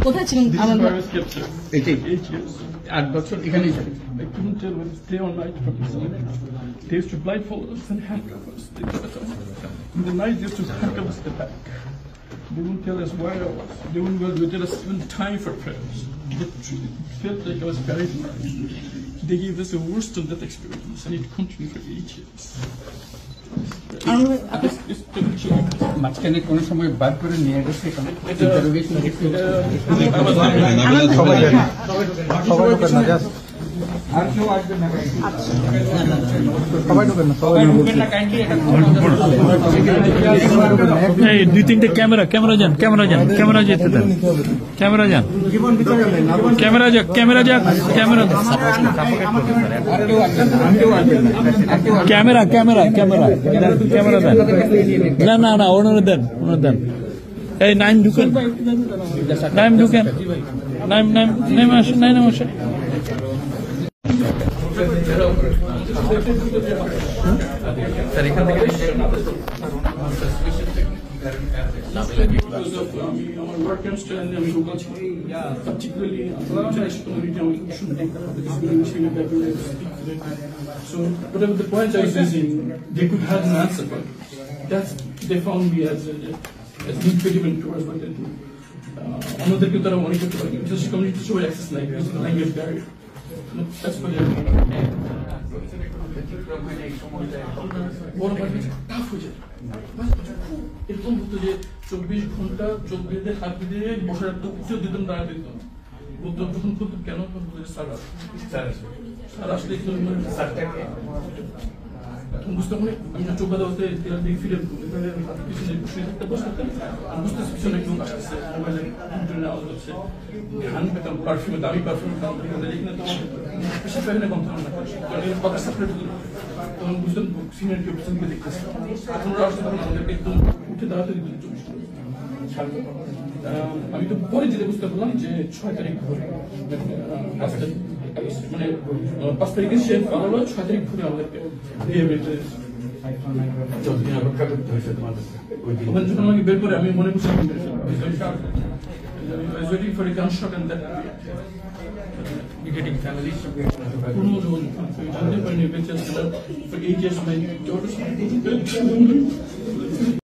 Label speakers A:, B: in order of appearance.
A: কোথায় ছিলেন?
B: এটাই 8 বছর এখানেই থাকি।
C: I couldn't tell whether it's day or night from the sun. They used to blindfold us and handcuff us. In the night, they used to handcuff us at the back. They wouldn't tell us where I was. They wouldn't tell us even time for prayers. It felt like I was buried alive. They gave us a worse than death experience, and it continued for 8 years.
B: মাঝখানে কোনো সময় বার করে নিয়ে গেছে
D: দুই তিনটে camera যান camera যেতে দেন ক্যামেরা যান ক্যামেরা যাক ক্যামেরা দেন না ওনারা দেন এই নাইম ঢুকেন নাইম আসে
C: work and strength and particularly international community should take so whatever the point I was using, they could have an answer, but that's they found me as impediment towards what they do. Another people that I want to get to just community show access like language barrier. That's what they're doing. এরকম হতো যে 24 ঘন্টা চোখ বেঁধে হাত বেঁধে বসে রাখতো, উঠে দিতাম দাঁড়াতে দিতাম, বলতো যখন খুলতো কেন স্যার আসলে বুঝতে পারি আমি চোখ বাঁধা বলতে ফিরে পিছনে শুয়ে থাকতে বসে থাকতাম, বুঝতেছি পিছনে কেউ আসতেছে, মোবাইলে আওয়াজ হচ্ছে, ঘ্রাণ পেতাম পারফিউমে, দামি পারফিউম দেখি না তোমার পেশা পেয়ে কম থাকবে না, কথা সাপ্রেট হতো, তখন বুঝতাম সিনিয়র কেউ পিছন দিকে দেখতেছে, এখন ওরা আসতে তখন আমাদেরকে একদম উঠে দাঁড়াতে দিত 24 ঘন্টা। আমি তো পরে যেতে বুঝতে পারলাম যে 6 তারিখ ভোরে মানে 5 তারিখে সে 6 তারিখ ভোরে আমাদেরকে যখন আমাকে বের করে আমি মনে করছি waiting for a gunshot and that getting family জানতে পারিনি বেঁচে for 8 years my daughter